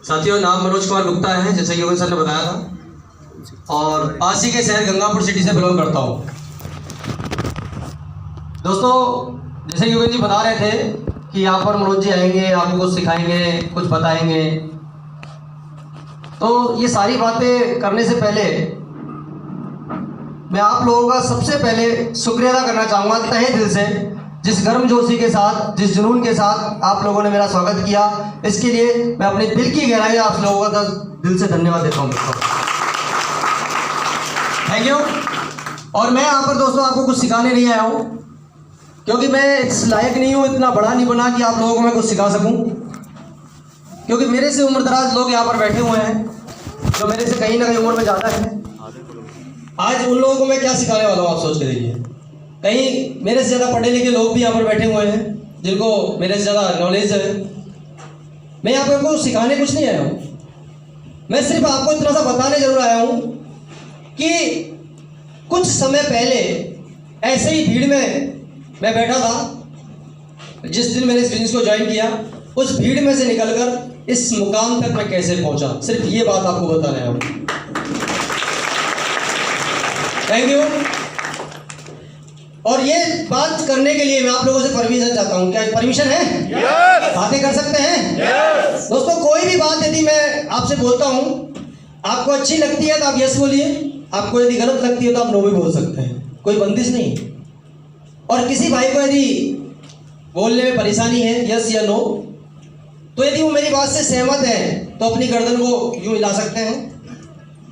साथियों, नाम मनोज कुमार गुप्ता है, जैसे कि योगेश सर ने बताया था, और पासी के शहर गंगापुर सिटी से बिलोंग करता हूँ। दोस्तों, जैसे योगेश जी बता रहे थे कि यहाँ पर मनोज जी आएंगे, आपको कुछ सिखाएंगे, कुछ बताएंगे, तो ये सारी बातें करने से पहले मैं आप लोगों का सबसे पहले शुक्रिया अदा करना चाहूँगा तहे दिल से, जिस गर्मजोशी के साथ, जिस जुनून के साथ आप लोगों ने मेरा स्वागत किया, इसके लिए मैं अपने दिल की गहराई आप लोगों का दिल से धन्यवाद देता हूँ। Thank you. और मैं यहाँ पर दोस्तों आपको कुछ सिखाने नहीं आया हूँ, क्योंकि मैं इस लायक नहीं हूँ, इतना बड़ा नहीं बना कि आप लोगों को मैं कुछ सिखा सकूँ, क्योंकि मेरे से उम्रदराज लोग यहाँ पर बैठे हुए हैं जो मेरे से कहीं ना कहीं उम्र में ज़्यादा है। आज उन लोगों को मैं क्या सिखाने वाला हूँ, आप सोच के देखिए। कहीं मेरे से ज़्यादा पढ़े लिखे लोग भी यहाँ पर बैठे हुए हैं जिनको मेरे से ज़्यादा नॉलेज है। मैं यहाँ पर आपको सिखाने कुछ नहीं आया हूँ, मैं सिर्फ आपको इतना सा बताने जरूर आया हूँ कि कुछ समय पहले ऐसे ही भीड़ में मैं बैठा था। जिस दिन मैंने इस बिजनेस को ज्वाइन किया, उस भीड़ में से निकलकर इस मुकाम तक मैं कैसे पहुंचा, सिर्फ ये बात आपको बताने आया हूँ। Thank you. और ये बात करने के लिए मैं आप लोगों से परमिशन चाहता हूँ। क्या परमिशन है? yes! बातें कर सकते हैं? yes! दोस्तों, कोई भी बात यदि मैं आपसे बोलता हूँ, आपको अच्छी लगती है तो आप यस बोलिए, आपको यदि गलत लगती है तो आप नो भी बोल सकते हैं, कोई बंदिश नहीं। और किसी भाई को यदि बोलने में परेशानी है, यस या नो, तो यदि वो मेरी बात से सहमत है तो अपनी गर्दन को यूं हिला सकते हैं,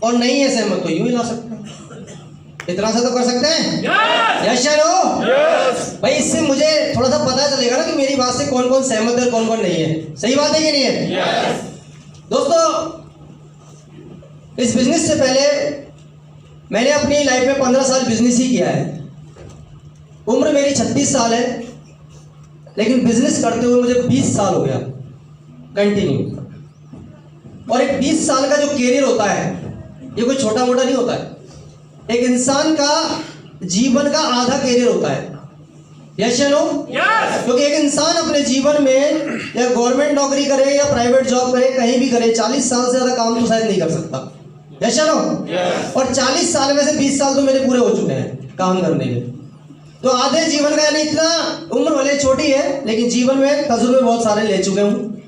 और नहीं है सहमत तो यूं हिला सकते हैं। इतना सा तो कर सकते हैं? यस या नो? भाई, इससे मुझे थोड़ा सा पता चलेगा ना कि मेरी बात से कौन कौन सहमत है और कौन कौन नहीं है। सही बात है कि नहीं है? दोस्तों, इस बिजनेस से पहले मैंने अपनी लाइफ में 15 साल बिजनेस ही किया है। उम्र मेरी 36 साल है, लेकिन बिजनेस करते हुए मुझे 20 साल हो गया कंटिन्यू। और एक 20 साल का जो कैरियर होता है, ये कोई छोटा मोटा नहीं होता है। एक इंसान का जीवन का आधा कैरियर होता है। यस या नो? क्योंकि एक इंसान अपने जीवन में या गवर्नमेंट नौकरी करे या प्राइवेट जॉब करे, कहीं भी करे, 40 साल से ज्यादा काम तो शायद नहीं कर सकता। यस या नो? और 40 साल में से 20 साल तो मेरे पूरे हो चुके हैं काम करने में। तो आधे जीवन का, यानी इतना उम्र भले छोटी है लेकिन जीवन में तजुर्बे बहुत सारे ले चुके हूँ।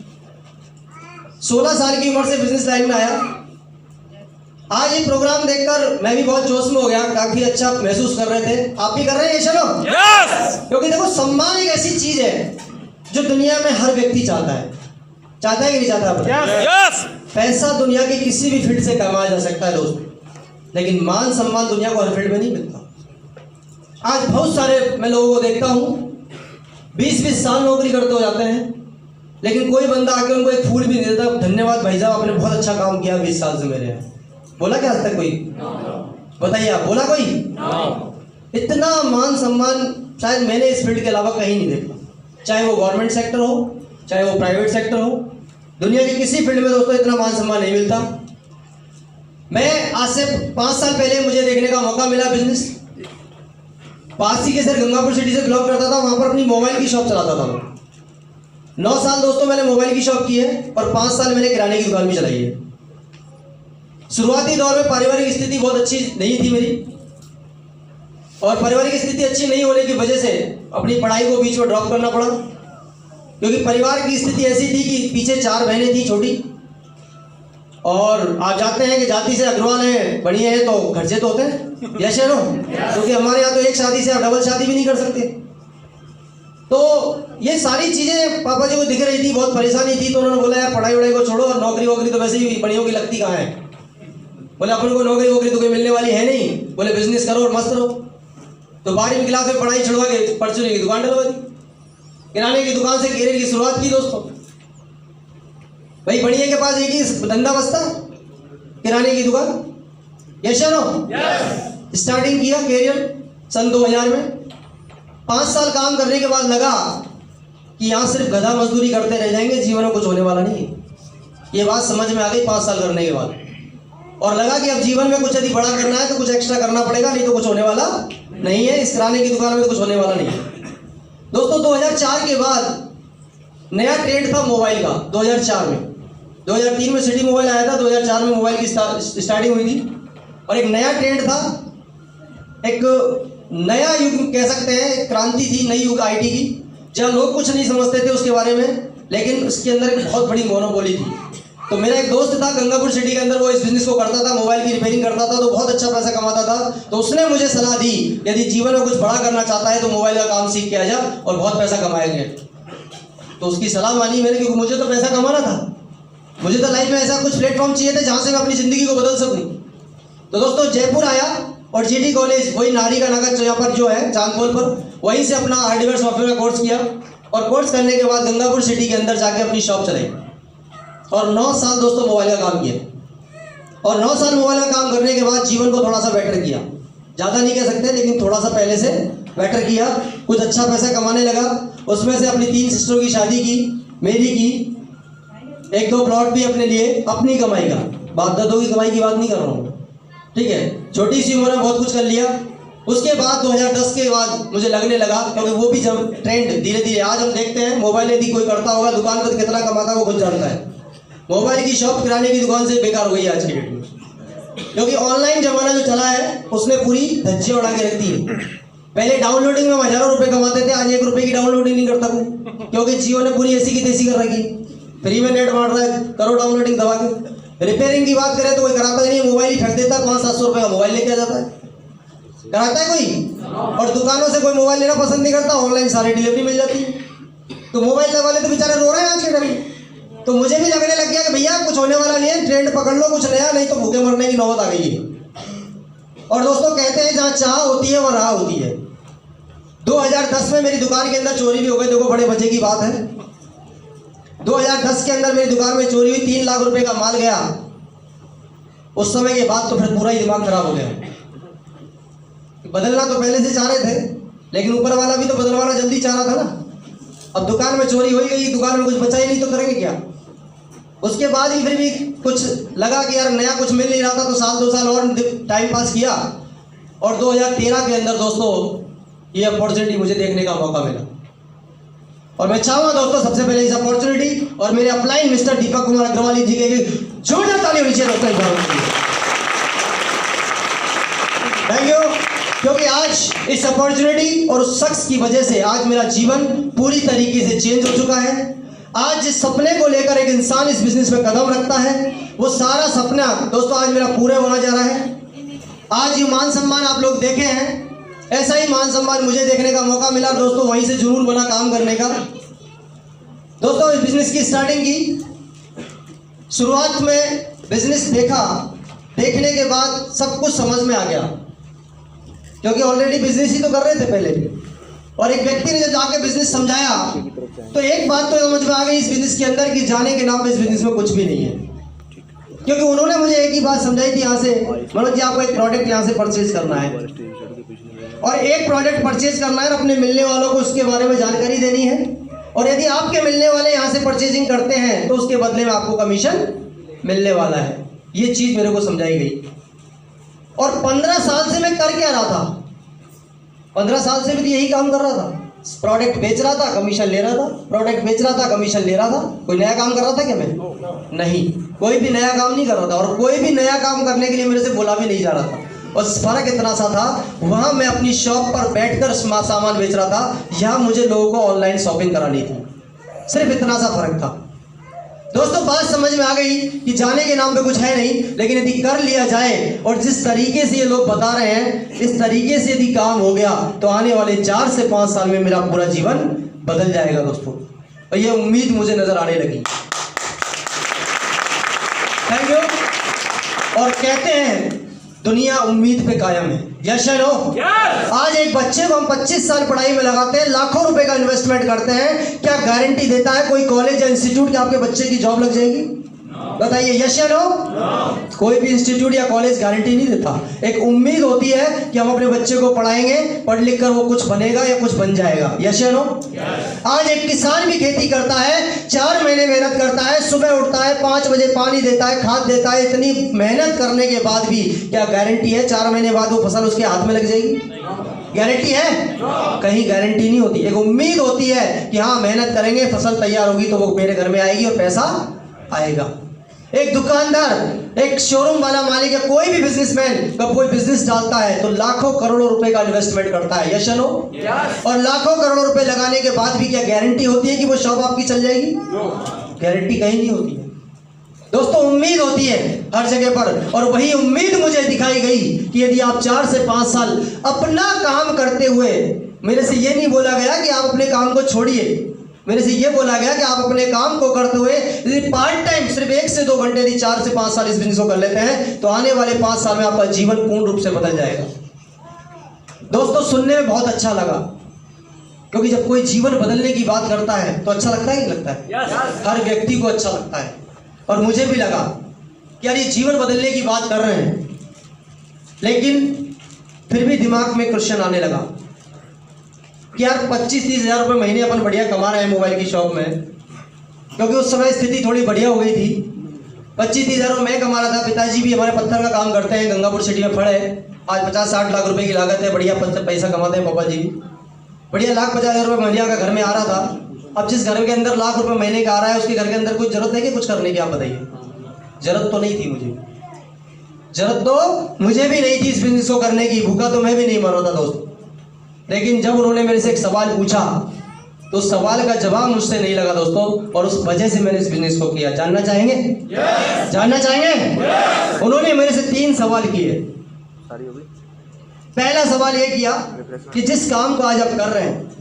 16 साल की उम्र से बिजनेस लाइन में आया। आज ये प्रोग्राम देखकर मैं भी बहुत जोश में हो गया, काफी अच्छा महसूस कर रहे थे। आप भी कर रहे हैं? चलो, क्योंकि देखो, सम्मान एक ऐसी चीज है जो दुनिया में हर व्यक्ति चाहता है। चाहता है कि नहीं चाहता? पैसा दुनिया के किसी भी फील्ड से कमाया जा सकता है दोस्त, लेकिन मान सम्मान दुनिया को हर फील्ड में नहीं मिलता। आज बहुत सारे मैं लोगों को देखता हूँ 20-20 साल नौकरी करते हो जाते हैं, लेकिन कोई बंदा आके उनको एक फूल भी नहीं देता, धन्यवाद भाई साहब, आपने बहुत अच्छा काम किया 20 साल से मेरे यहाँ। बोला क्या आज तक कोई? बताइए, आप बोला कोई? इतना मान सम्मान शायद मैंने इस फील्ड के अलावा कहीं नहीं देखा, चाहे वो गवर्नमेंट सेक्टर हो, चाहे वो प्राइवेट सेक्टर हो। दुनिया के किसी फील्ड में दोस्तों इतना मान सम्मान नहीं मिलता। मैं आज से 5 साल पहले मुझे देखने का मौका मिला बिजनेस। पासी के शहर गंगापुर सिटी से बिलोंग करता था, वहां पर अपनी मोबाइल की शॉप चलाता था। 9 साल दोस्तों मैंने मोबाइल की शॉप की है, और 5 साल मैंने किराने की दुकान भी चलाई है। शुरुआती दौर में पारिवारिक स्थिति बहुत अच्छी नहीं थी मेरी, और पारिवारिक स्थिति अच्छी नहीं होने की वजह से अपनी पढ़ाई को बीच में ड्रॉप करना पड़ा, क्योंकि परिवार की स्थिति ऐसी थी कि पीछे 4 बहनें थी छोटी, और आप जानते हैं कि जाति से अग्रवाल है, बढ़िया है तो खर्चे तो होते हैं। यस या नो? क्योंकि हमारे यहाँ तो एक शादी से आप डबल शादी भी नहीं कर सकते। तो ये सारी चीज़ें पापा जी को दिख रही थी, बहुत परेशानी थी। तो उन्होंने बोला, यार पढ़ाई वढ़ाई को छोड़ो, और नौकरी वोकरी तो वैसे ही बड़ियों की लगती कहाँ है। बोले, अपन को नौकरी वोकरी तो कोई मिलने वाली है नहीं, बोले बिजनेस करो और मस्त रहो। तो 12वीं क्लास में पढ़ाई छुड़वा के परचूनी की दुकान डलवा दी। किराने की दुकान से कैरियर की शुरुआत की दोस्तों। भाई, बढ़िया के पास एक ही धंधा बसता, किराने की दुकान। यस या नो? स्टार्टिंग किया कैरियर सन 2000 में। 5 साल काम करने के बाद लगा कि यहाँ सिर्फ गधा मजदूरी करते रह जाएंगे, जीवन में कुछ होने वाला नहीं है। ये बात समझ में आ गई 5 साल करने के बाद, और लगा कि अब जीवन में कुछ यदि बड़ा करना है तो कुछ एक्स्ट्रा करना पड़ेगा, नहीं तो कुछ होने वाला नहीं है। इस किराने की दुकान में तो कुछ होने वाला नहीं है दोस्तों। 2004 के बाद नया ट्रेंड था मोबाइल का। 2004 में 2003 में सिटी मोबाइल आया था, 2004 में मोबाइल की स्टार्टिंग हुई थी और एक नया ट्रेंड था, एक नया युग कह सकते हैं, क्रांति थी नई युग आईटी की, जहाँ लोग कुछ नहीं समझते थे उसके बारे में, लेकिन उसके अंदर एक बहुत बड़ी मोनोपोली थी। तो मेरा एक दोस्त था गंगापुर सिटी के अंदर, वो इस बिजनेस को करता था, मोबाइल की रिपेयरिंग करता था, तो बहुत अच्छा पैसा कमाता था। तो उसने मुझे सलाह दी यदि जीवन में कुछ बड़ा करना चाहता है तो मोबाइल का काम सीख के आ जा और बहुत पैसा कमाएंगे। तो उसकी सलाह मानी मैंने, क्योंकि मुझे तो पैसा कमाना था, मुझे तो लाइफ में ऐसा कुछ प्लेटफॉर्म चाहिए था जहाँ से मैं अपनी ज़िंदगी को बदल सकूँ। तो दोस्तों जयपुर आया और जीटी कॉलेज, वही नारी का नगर यहाँ पर जो है चांदपोल पर, वहीं से अपना हार्डवेयर सॉफ्टवेयर का कोर्स किया और कोर्स करने के बाद गंगापुर सिटी के अंदर जाके अपनी शॉप चलाई और 9 साल दोस्तों मोबाइल का काम किया। और 9 साल मोबाइल का काम करने के बाद जीवन को थोड़ा सा बेटर किया, ज़्यादा नहीं कह सकते लेकिन थोड़ा सा पहले से बेटर किया, कुछ अच्छा पैसा कमाने लगा। उसमें से अपनी 3 सिस्टरों की शादी की, मेरी की, 1-2 प्लॉट भी अपने लिए, अपनी कमाई का, बाप दादों की कमाई की बात नहीं कर रहा हूँ, ठीक है। छोटी सी उम्र में बहुत कुछ कर लिया। उसके बाद 2010 के बाद मुझे लगने लगा, क्योंकि वो भी जब ट्रेंड धीरे धीरे, आज हम देखते हैं मोबाइल यदि कोई करता होगा दुकान पर कितना कमाता है वो खुद जानता है। मोबाइल की शॉप किराने की दुकान से बेकार हो गई आज की डेट में, क्योंकि ऑनलाइन जमाना जो चला है उसने पूरी धज्जियां उड़ा के रख दी है। पहले डाउनलोडिंग में हम हज़ारों रुपए कमाते थे, आज 1 रुपए की डाउनलोडिंग नहीं करता कोई, क्योंकि जियो ने पूरी ऐसी की तैसी कर रखी, फ्री में नेट मार रहा है, करो डाउनलोडिंग दबा के। रिपेयरिंग की बात करें तो कोई कराता ही नहीं, मोबाइल ही फेंक देता है, 500-700 रुपये का मोबाइल लेके आ जाता है, कराता है कोई? और दुकानों से कोई मोबाइल लेना पसंद नहीं करता, ऑनलाइन सारी डिलीवरी मिल जाती है। तो मोबाइल वाले तो बेचारे रो रहे हैं आज के टाइम। तो मुझे भी लगने लग गया कि भैया कुछ होने वाला नहीं है, ट्रेंड पकड़ लो कुछ नया, नहीं तो भूखे मरने की नौबत आ गई है। और दोस्तों कहते हैं जहाँ चाह होती है वहाँ राह होती है। 2010 में मेरी दुकान के अंदर चोरी भी हो गई, देखो बड़े मजे की बात है। 2010 के अंदर मेरी दुकान में चोरी हुई, 3 लाख रुपए का माल गया। उस समय के बाद तो फिर पूरा ही दिमाग खराब हो गया। बदलना तो पहले से चाह रहे थे, लेकिन ऊपर वाला भी तो बदलवाना जल्दी चाह रहा था ना। अब दुकान में चोरी हो ही गई, दुकान में कुछ बचा ही नहीं तो करेंगे क्या। उसके बाद ही फिर भी कुछ लगा कि यार नया कुछ मिल नहीं रहा था, तो 1-2 साल और टाइम पास किया। और 2013 के अंदर दोस्तों ये अपॉर्चुनिटी मुझे देखने का मौका मिला। और मैं चाहूंगा दोस्तों सबसे पहले इस अपॉर्चुनिटी और मेरे अपलाइन मिस्टर दीपक कुमार अग्रवाल जी के जोरदार ताली होनी चाहिए दोस्तों। थैंक यू, क्योंकि आज इस अपॉर्चुनिटी और उस शख्स की वजह से आज मेरा जीवन पूरी तरीके से चेंज हो चुका है। आज जिस सपने को लेकर एक इंसान इस बिजनेस में कदम रखता है, वो सारा सपना दोस्तों आज मेरा पूरे होना जा रहा है। आज ये मान सम्मान आप लोग देखे हैं, ऐसा ही मान सम्मान मुझे देखने का मौका मिला दोस्तों, वहीं से जुनून बना काम करने का। दोस्तों इस बिजनेस की स्टार्टिंग की शुरुआत में बिजनेस देखा, देखने के बाद सब कुछ समझ में आ गया, क्योंकि ऑलरेडी बिजनेस ही तो कर रहे थे पहले भी। और एक व्यक्ति ने जब जाके बिजनेस समझाया तो एक बात तो समझ में आ गई इस बिजनेस के अंदर कि जाने के नाम पे इस बिजनेस में कुछ भी नहीं है। क्योंकि उन्होंने मुझे एक ही बात समझाई थी, यहाँ से मनोज जी आपको एक प्रोडक्ट यहाँ से परचेज करना है और एक प्रोडक्ट परचेज करना है, अपने मिलने वालों को उसके बारे में जानकारी देनी है। और यदि आपके मिलने वाले यहाँ से परचेजिंग करते हैं तो उसके बदले में आपको कमीशन मिलने वाला है। ये चीज़ मेरे को समझाई गई। और 15 साल से मैं कर क्या रहा था, 15 साल से भी यही काम कर रहा था। प्रोडक्ट बेच रहा था, कमीशन ले रहा था, प्रोडक्ट बेच रहा था, कमीशन ले रहा था। कोई नया काम कर रहा था क्या मैं? नहीं, कोई भी नया काम नहीं कर रहा था। और कोई भी नया काम करने के लिए मेरे से बोला भी नहीं जा रहा था। और फर्क इतना सा था, वहाँ मैं अपनी शॉप पर बैठकर सामान बेच रहा था, यहाँ मुझे लोगों को ऑनलाइन शॉपिंग करानी थी। सिर्फ इतना सा फर्क था। दोस्तों बात समझ में आ गई कि जाने के नाम पे कुछ है नहीं, लेकिन यदि कर लिया जाए और जिस तरीके से ये लोग बता रहे हैं इस तरीके से यदि काम हो गया तो आने वाले 4 से 5 साल में मेरा पूरा जीवन बदल जाएगा दोस्तों। और ये उम्मीद मुझे नजर आने लगी। Thank you. और कहते हैं दुनिया उम्मीद पे कायम है, यस या नो? आज एक बच्चे को हम 25 साल पढ़ाई में लगाते हैं, लाखों रुपए का इन्वेस्टमेंट करते हैं, क्या गारंटी देता है कोई कॉलेज या इंस्टीट्यूट कि आपके बच्चे की जॉब लग जाएगी? बताइए यस या नो? कोई भी इंस्टीट्यूट या कॉलेज गारंटी नहीं देता। एक उम्मीद होती है कि हम अपने बच्चे को पढ़ाएंगे, पढ़ लिख कर वो कुछ बनेगा या कुछ बन जाएगा, यस या नो? आज एक किसान भी खेती करता है, 4 महीने मेहनत करता है, सुबह उठता है, 5 बजे पानी देता है, खाद देता है। इतनी मेहनत करने के बाद भी क्या गारंटी है 4 महीने बाद वो फसल उसके हाथ में लग जाएगी? गारंटी है? कहीं गारंटी नहीं होती। एक उम्मीद होती है कि हाँ मेहनत करेंगे, फसल तैयार होगी तो वो मेरे घर में आएगी और पैसा आएगा। एक दुकानदार, एक शोरूम वाला मालिक या कोई भी बिजनेसमैन जब कोई बिजनेस डालता है तो लाखों करोड़ों रुपए का इन्वेस्टमेंट करता है, यस या नो? और लाखों करोड़ों रुपए लगाने के बाद भी क्या गारंटी होती है कि वो शॉप आपकी चल जाएगी? गारंटी कहीं नहीं होती है दोस्तों। उम्मीद होती है हर जगह पर, और वही उम्मीद मुझे दिखाई गई कि यदि आप 4 से 5 साल अपना काम करते हुए, मेरे से ये नहीं बोला गया कि आप अपने काम को छोड़िए, मेरे से ये बोला गया कि आप अपने काम को करते हुए यदि पार्ट टाइम सिर्फ 1 से 2 घंटे यदि 4 से 5 साल इस बिजनेस को कर लेते हैं तो आने वाले 5 साल में आपका जीवन पूर्ण रूप से बदल जाएगा। दोस्तों सुनने में बहुत अच्छा लगा, क्योंकि जब कोई जीवन बदलने की बात करता है तो अच्छा लगता है, नहीं लगता है? हर व्यक्ति को अच्छा लगता है, और मुझे भी लगा कि यार ये जीवन बदलने की बात कर रहे हैं, लेकिन फिर भी दिमाग में क्वेश्चन आने लगा कि यार 25-30 हज़ार रुपये महीने अपन बढ़िया कमा रहे हैं मोबाइल की शॉप में, क्योंकि उस समय स्थिति थोड़ी बढ़िया हो गई थी। 25-30 हज़ार रुपये मैं कमा रहा था, पिताजी भी हमारे पत्थर का काम करते हैं, गंगापुर सिटी में खड़े हैं, आज 50-60 लाख रुपए की लागत है, बढ़िया पैसा कमाते हैं पापा जी, बढ़िया 1,50,000 रुपये महीने का घर में आ रहा था। अब जिस घर के अंदर लाख रुपए महीने का आ रहा है उसके घर के अंदर कुछ जरूरत है कि कुछ करने की? आप बताइए। जरूरत तो नहीं थी मुझे, जरूरत तो मुझे भी नहीं थी इस बिजनेस को करने की, भूखा तो मैं भी नहीं मर रहा था दोस्त। लेकिन जब उन्होंने मेरे से एक सवाल पूछा तो उस सवाल का जवाब मुझसे नहीं लगा दोस्तों, और उस वजह से मैंने इस बिजनेस को किया। जानना चाहेंगे? yes! जानना चाहेंगे? yes! उन्होंने मेरे से 3 सवाल किए। पहला सवाल ये किया कि जिस काम को आज आप कर रहे हैं,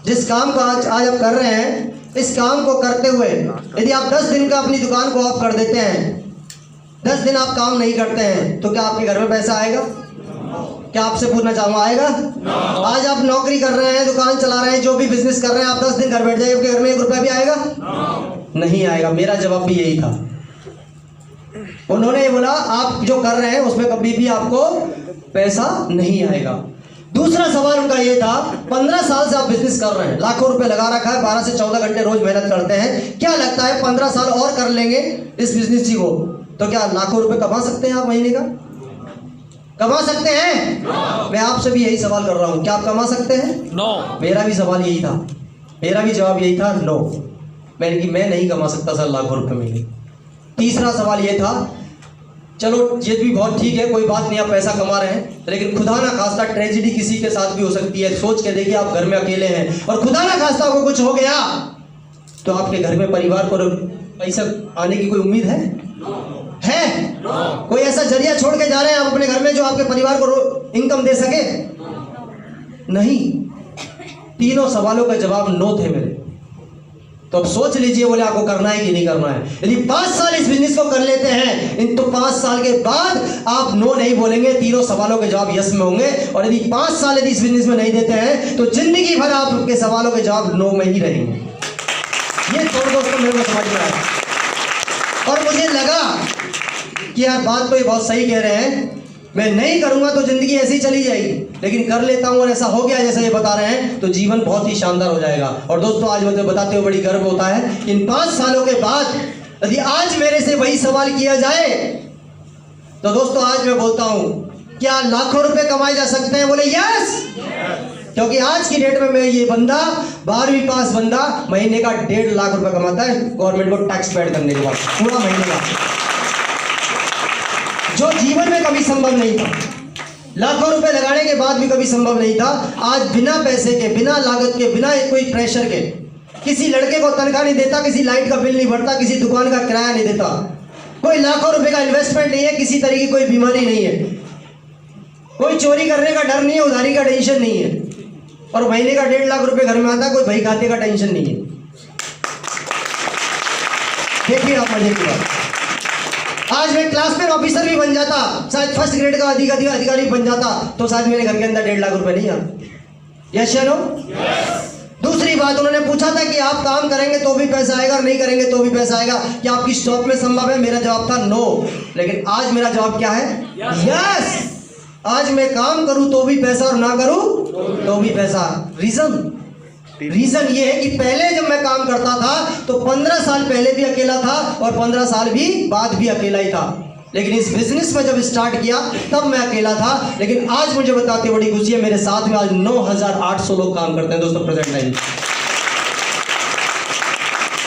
जिस काम को आज आप कर रहे हैं, इस काम को करते हुए यदि आप 10 दिन का अपनी दुकान को ऑफ कर देते हैं, 10 दिन आप काम नहीं करते हैं, तो क्या आपके घर में पैसा आएगा? क्या आपसे पूछना चाहूंगा, आएगा? आज आप नौकरी कर रहे हैं, दुकान चला रहे हैं, जो भी बिजनेस कर रहे हैं, आप 10 दिन घर बैठ जाइए, आपके घर में 1 रुपया भी आएगा? नहीं आएगा। मेरा जवाब भी यही था। उन्होंने बोला आप जो कर रहे हैं उसमें कभी भी आपको पैसा नहीं आएगा। दूसरा सवाल उनका ये था, 15 साल से आप बिजनेस कर रहे हैं, लाखों रुपए लगा रखा है, 12 से 14 घंटे रोज मेहनत करते हैं, क्या लगता है 15 साल और कर लेंगे इस बिजनेस को तो क्या लाखों रुपए कमा सकते हैं आप महीने का? कमा सकते हैं? मैं आपसे भी यही सवाल कर रहा हूं, क्या आप कमा सकते हैं? नो। मेरा भी सवाल यही था, मेरा भी जवाब यही था, नो। मैं नहीं कमा सकता सर लाखों रुपए महीने। तीसरा सवाल ये था, चलो ये भी बहुत ठीक है, कोई बात नहीं, आप पैसा कमा रहे हैं, लेकिन खुदा ना खास्ता ट्रेजेडी किसी के साथ भी हो सकती है। सोच के देखिए, आप घर में अकेले हैं और खुदा ना खास्ता को कुछ हो गया तो आपके घर में परिवार को पैसा आने की कोई उम्मीद है? कोई ऐसा जरिया छोड़ के जा रहे हैं आप अपने घर में जो आपके परिवार को इनकम दे सके? नहीं। तीनों सवालों का जवाब नो थे मेरे। तो अब सोच लीजिए, बोले आपको करना है कि नहीं करना है। यदि 5 साल इस बिजनेस को कर लेते हैं तो 5 साल के बाद आप नो नहीं बोलेंगे, तीनों सवालों के जवाब यस में होंगे। और यदि 5 साल यदि इस बिजनेस में नहीं देते हैं तो जिंदगी भर आपके सवालों के जवाब नो में ही रहेंगे। ये थोड़ा दोस्तों मेरे को समझ में आया, और मुझे लगा कि यार बात तो ये बहुत सही कह रहे हैं, मैं नहीं करूंगा तो जिंदगी ऐसी चली जाएगी, लेकिन कर लेता हूं और ऐसा हो गया जैसा ये बता रहे हैं तो जीवन बहुत ही शानदार हो जाएगा। और दोस्तों आज मुझे बताते हुए बड़ी गर्व होता है, इन 5 सालों के बाद यदि आज मेरे से वही सवाल किया जाए तो दोस्तों आज मैं बोलता हूं, क्या लाखों रुपए कमाए जा सकते हैं? बोले यस। क्योंकि आज की डेट में ये बंदा 12वीं पास बंदा महीने का 1.5 लाख रुपए कमाता है गवर्नमेंट को टैक्स पेड करने के बाद, पूरा महीने का, जो जीवन में कभी संभव नहीं था। लाखों रुपए लगाने के बाद भी कभी संभव नहीं था। आज बिना पैसे के, बिना लागत के, बिना कोई प्रेशर के, किसी लड़के को तनख्वाह नहीं देता, किसी लाइट का बिल नहीं भरता, किसी दुकान का किराया नहीं देता, कोई लाखों रुपए का इन्वेस्टमेंट नहीं है, किसी तरह की कोई बीमारी नहीं है, कोई चोरी करने का डर नहीं है, उधारी का टेंशन नहीं है, और महीने का 1.5 लाख रुपए घर में आता है, कोई भाई खाते का टेंशन नहीं है। देखिए आप मजे की बात, आज मैं क्लासमेट ऑफिसर भी बन जाता, शायद 1st ग्रेड का अधिकारी बन जाता, तो शायद मेरे घर के अंदर 1.5 लाख रुपए नहीं आते। यस या नो? दूसरी बात, उन्होंने पूछा था कि आप काम करेंगे तो भी पैसा आएगा और नहीं करेंगे तो भी पैसा आएगा, क्या आपकी शॉप में संभव है? मेरा जवाब था नो। लेकिन आज मेरा जवाब क्या है? यस। आज मैं काम करूं तो भी पैसा और ना करूं तो भी पैसा। रीजन ये है कि पहले जब मैं काम करता था तो 15 साल पहले भी अकेला था और 15 साल भी बाद भी अकेला ही था, लेकिन इस बिजनेस में जब स्टार्ट किया तब मैं अकेला था। लेकिन आज मुझे बताते बड़ी खुशी है, मेरे साथ में आज 9,800 लोग काम करते हैं दोस्तों प्रेजेंट टाइम।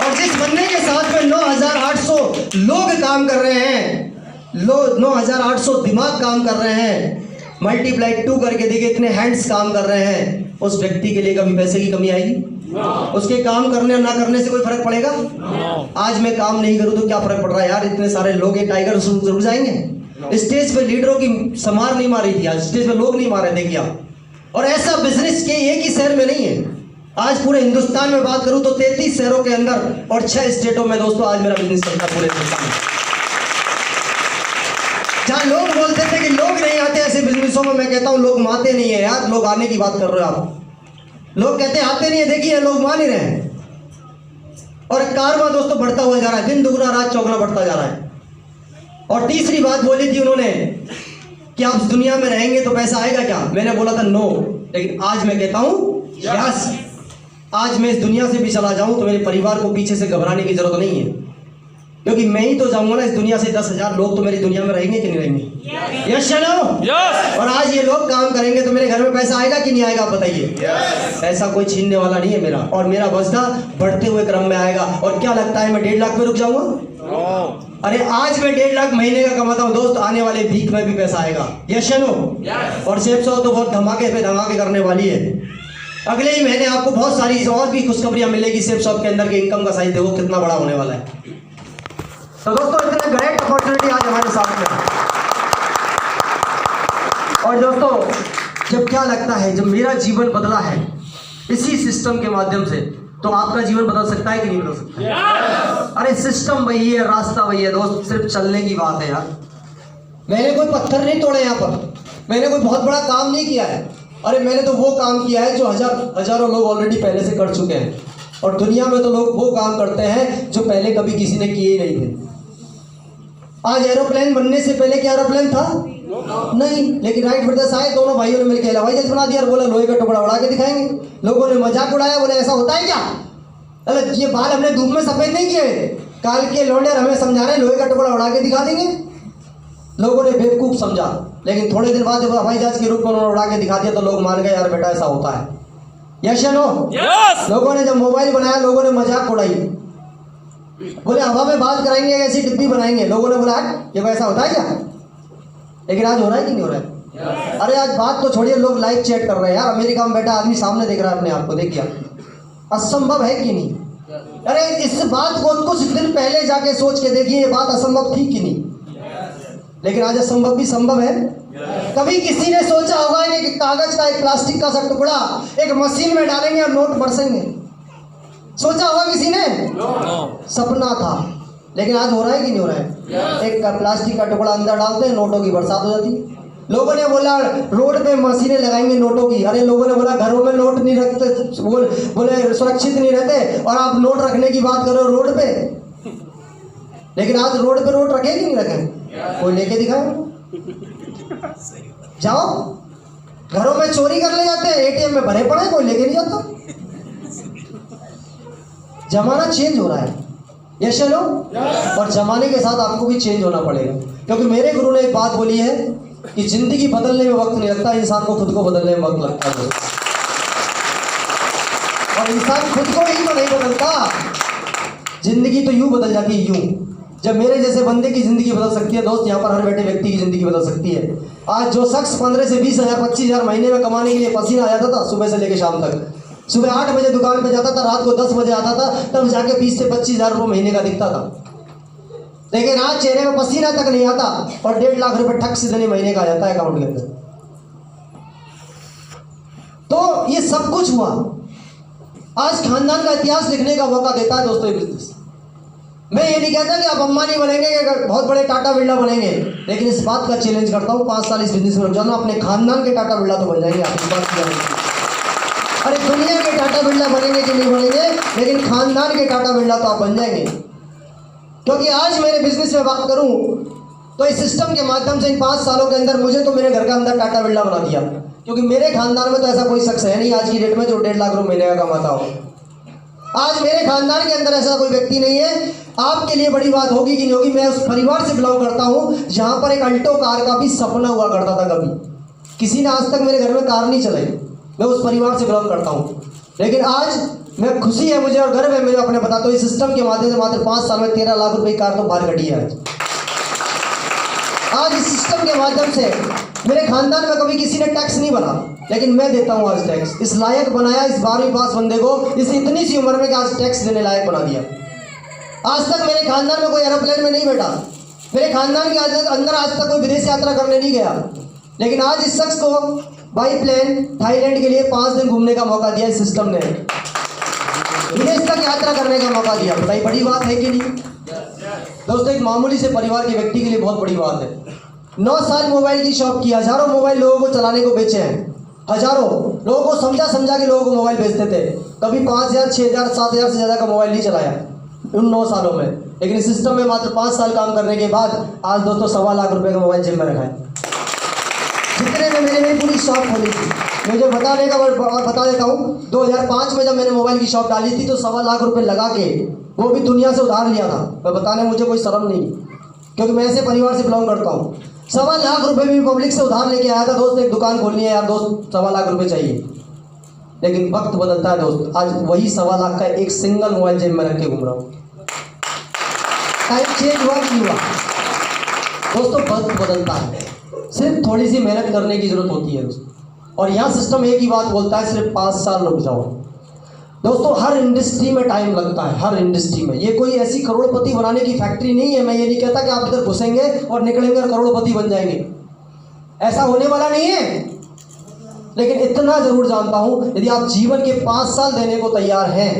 और जिस बंदे के साथ में 9,800 लोग काम कर रहे हैं, 9800 दिमाग काम कर रहे हैं, मल्टीप्लाई 2 करके देखिए इतने हैंड्स काम कर रहे हैं, उस व्यक्ति के लिए कभी पैसे की कमी आएगी? उसके काम करने और ना करने से कोई फर्क पड़ेगा? आज मैं काम नहीं करूं तो क्या फर्क पड़ रहा है यार, इतने सारे लोग, ये टाइगर जरूर जाएंगे। स्टेज पे लीडरों की समार नहीं मारी थी, आज स्टेज पे लोग नहीं मारे, देखिए आप। और ऐसा बिजनेस के एक ही शहर में नहीं है, आज पूरे हिंदुस्तान में बात करूं तो 33 शहरों के अंदर और 6 स्टेटों में दोस्तों आज मेरा बिजनेस चलता है पूरे हिंदुस्तान में। जहां लोग बोलते थे कि लोग नहीं आते ऐसे बिजनेसों में, मैं कहता हूं लोग मानते नहीं है यार, लोग आने की बात कर रहे हो आप। लोग कहते हैं आते नहीं है, देखिए लोग मान ही रहे हैं। और कारवा दोस्तों बढ़ता हुआ जा रहा है, दिन दुगना रात चौगुना बढ़ता जा रहा है। और तीसरी बात बोली थी उन्होंने कि आप दुनिया में रहेंगे तो पैसा आएगा क्या? मैंने बोला था नो, लेकिन आज मैं कहता हूं यस। आज मैं इस दुनिया से भी चला जाऊं तो मेरे परिवार को पीछे से घबराने की जरूरत नहीं है, क्योंकि मैं ही तो जाऊंगा ना इस दुनिया से। 10,000 लोग तो मेरी दुनिया में रहेंगे कि नहीं रहेंगे? यस या नो? यस। और आज ये लोग काम करेंगे तो मेरे घर में पैसा आएगा कि नहीं आएगा? बताइए। पैसा कोई छीनने वाला नहीं है मेरा, और मेरा बस्ता बढ़ते हुए क्रम में आएगा। और क्या लगता है मैं 1.5 लाख में रुक जाऊंगा? अरे आज मैं 1.5 लाख महीने का कमाता हूं दोस्त, आने वाले वीक में भी पैसा आएगा। यस या नो? और सेफ साहब तो बहुत धमाके पे धमाके करने वाली है। अगले ही महीने आपको बहुत सारी और भी खुशखबरियां मिलेगी। सेफ साहब के अंदर के इनकम का साइज देखो कितना बड़ा होने वाला है। तो दोस्तों इतने ग्रेट अपॉर्चुनिटी आज हमारे सामने है। और दोस्तों जब क्या लगता है, जब मेरा जीवन बदला है इसी सिस्टम के माध्यम से, तो आपका जीवन बदल सकता है कि नहीं बदल सकता? अरे सिस्टम वही है, रास्ता वही है दोस्त, सिर्फ चलने की बात है यार। मैंने कोई पत्थर नहीं तोड़े यहाँ पर, मैंने कोई बहुत बड़ा काम नहीं किया है। अरे मैंने तो वो काम किया है जो हजारों लोग ऑलरेडी पहले से कर चुके हैं। और दुनिया में तो लोग वो काम करते हैं जो पहले कभी किसी ने किए ही नहीं थे। आज एरोप्लेन बनने से पहले क्या एरोप्लेन था? नहीं, लेकिन राइट ब्रदर्स आए, दोनों भाइयों ने मिलकर हवाई जहाज बना दिया और बोला लोहे का टुकड़ा उड़ा के दिखाएंगे। लोगों ने मजाक उड़ाया, बोले ऐसा होता है क्या? अरे ये बाल हमने धूप में सफेद नहीं किए, काल के लौंडे हमें समझा रहे लोहे का टुकड़ा उड़ा के दिखा देंगे। लोगों ने बेवकूफ समझा, लेकिन थोड़े दिन बाद जब हवाई जहाज के रूप में उन्होंने उड़ा के दिखा दिया तो लोग मान गए यार बेटा ऐसा होता है। यस या नो? यस। लोगों ने जब मोबाइल बनाया लोगों ने मजाक उड़ाई, बोले हवा में बात कराएंगे, ऐसी डिब्बी बनाएंगे। लोगों ने बोला ये ऐसा होता है क्या? लेकिन आज हो रहा है कि नहीं हो रहा है? अरे आज बात तो छोड़िए, लोग लाइव चैट कर रहे हैं यार। अमेरिका में बैठा आदमी सामने देख रहा है अपने आप को, देखिए असंभव है कि नहीं? अरे इस बात को कुछ दिन पहले जाके सोच के देखिए, ये बात असंभव थी कि नहीं? लेकिन आज असंभव भी संभव है। कभी किसी ने सोचा होगा कि कागज का एक प्लास्टिक का सा टुकड़ा एक मशीन में डालेंगे और नोट बरसेंगे? सोचा होगा किसी ने? सपना था। लेकिन आज हो रहा है कि नहीं हो रहा है? एक प्लास्टिक का टुकड़ा अंदर डालते हैं, नोटों की बरसात हो जाती है। लोगों ने बोला रोड पे मशीनें लगाएंगे नोटों की। अरे लोगों ने बोला घरों में नोट नहीं रखते, बोले सुरक्षित नहीं रहते, और आप नोट रखने की बात करो रोड पे। लेकिन आज रोड पे नोट रखे कि नहीं रखे? कोई लेके दिखाए? जाओ, घरों में चोरी कर ले जाते हैं, एटीएम में भरे पड़े, कोई लेके नहीं जाता। जमाना चेंज हो रहा है। यस या नो? और जमाने के साथ आपको भी चेंज होना पड़ेगा, क्योंकि मेरे गुरु ने एक बात बोली है कि जिंदगी बदलने में वक्त नहीं लगता, इंसान को खुद को बदलने में वक्त लगता है। और इंसान खुद को ही तो नहीं बदलता, जिंदगी तो यूं बदल जाती है, यूं। जब मेरे जैसे बंदे की जिंदगी बदल सकती है दोस्त, यहाँ पर हर बैठे व्यक्ति की जिंदगी बदल सकती है। आज जो शख्स 15 से 20,000 25,000 महीने में कमाने के लिए पसीना आ जाता था सुबह से लेकर शाम तक, सुबह 8 बजे दुकान पे जाता था, रात को 10 बजे आता था, तब जाके 20 से 25,000 रुपये महीने का दिखता था। लेकिन आज चेहरे में पसीना तक नहीं आता और 1.5 लाख रुपए ठक से देने महीने का आ जाता है अकाउंट के अंदर। तो ये सब कुछ हुआ। आज खानदान का इतिहास लिखने का मौका देता है दोस्तों ये बिजनेस। मैं ये नहीं कहता कि आप अंबानी बनेंगे, बहुत बड़े टाटा बिरला बनेंगे, लेकिन इस बात का चैलेंज करता हूँ 5 साल इस बिजनेस में जाना, अपने खानदान के टाटा बिरला तो बन जाएंगे आप, इस बात की। अरे दुनिया के टाटा बिरला बनेंगे कि नहीं बनेंगे, लेकिन खानदान के टाटा बिरला तो आप बन जाएंगे। क्योंकि आज मेरे बिजनेस में बात करूं तो इस सिस्टम के माध्यम से इन 5 सालों के अंदर मुझे तो मेरे घर का अंदर टाटा बिरला बना दिया, क्योंकि मेरे खानदान में तो ऐसा कोई शख्स है नहीं आज की डेट में जो 1.5 लाख रुपए महीने का कमाता हो। आज मेरे खानदान के अंदर ऐसा कोई व्यक्ति नहीं है। आपके लिए बड़ी बात होगी कि नहीं होगी, मैं उस परिवार से बिलोंग करता हूं जहां पर एक अल्टो कार का भी सपना हुआ करता था। कभी किसी ने आज तक मेरे घर में कार नहीं चलाई, मैं उस परिवार से बिलोंग करता हूं। लेकिन आज मैं खुशी है मुझे और गर्व है मुझे अपने बताता हूँ, इस सिस्टम के माध्यम से मात्र 5 साल में 13 लाख रुपए की कार तो बाहर कटी है। आज इस सिस्टम के माध्यम से मेरे खानदान में कभी किसी ने टैक्स नहीं बना, लेकिन मैं देता हूँ आज टैक्स। इस लायक बनाया इस 12वीं पास बंदे को, इस इतनी सी उम्र में कि आज टैक्स देने लायक बना दिया। आज तक मेरे खानदान में कोई एरोप्लेन में नहीं बैठा, मेरे खानदान के अंदर आज तक कोई विदेश यात्रा करने नहीं गया, लेकिन आज इस शख्स को बाई प्लेन थाईलैंड के लिए 5 दिन घूमने का मौका दिया। इस सिस्टम ने विदेश तक यात्रा करने का मौका दिया। बताइए बड़ी बात है कि नहीं दोस्तों? एक मामूली से परिवार के व्यक्ति के लिए बहुत बड़ी बात है। 9 साल मोबाइल की शॉप की, हजारों मोबाइल लोगों को चलाने को बेचे हैं, हजारों लोगों को समझा के लोगों को मोबाइल बेचते थे। कभी 5,000 6,000 7,000 से ज़्यादा का मोबाइल नहीं चलाया उन 9 सालों में, लेकिन इस सिस्टम में मात्र 5 साल काम करने के बाद आज दोस्तों 1.25 लाख रुपए का मोबाइल जेब में रखा है। जितने में मैंने पूरी शॉप खोली थी, मुझे बताने का और बता देता हूँ, 2005 में जब मैंने मोबाइल की शॉप डाली थी तो 1.25 लाख रुपए लगा के, वो भी दुनिया से उधार लिया था। मैं बताने मुझे कोई शर्म नहीं, क्योंकि मैं ऐसे परिवार से बिलोंग करता हूँ। 1.25 लाख रुपए भी पब्लिक से उधार लेके आया था। दोस्त एक दुकान खोलनी है यार दोस्त, 1.25 लाख रुपए चाहिए, लेकिन वक्त बदलता है दोस्त। आज वही 1.25 लाख का एक सिंगल मोबाइल जेब में रख के घूम रहा हूँ। टाइम चेंज हुआ नहीं हुआ दोस्तों, वक्त बदलता है, सिर्फ थोड़ी सी मेहनत करने की जरूरत होती है दोस्तों। और यहाँ सिस्टम एक ही बात बोलता है, सिर्फ 5 साल रुक जाओ दोस्तों। हर इंडस्ट्री में टाइम लगता है, हर इंडस्ट्री में। ये कोई ऐसी करोड़पति बनाने की फैक्ट्री नहीं है। मैं ये नहीं कहता कि आप इधर घुसेंगे और निकलेंगे और करोड़पति बन जाएंगे, ऐसा होने वाला नहीं है। लेकिन इतना जरूर जानता हूं, यदि आप जीवन के 5 साल देने को तैयार हैं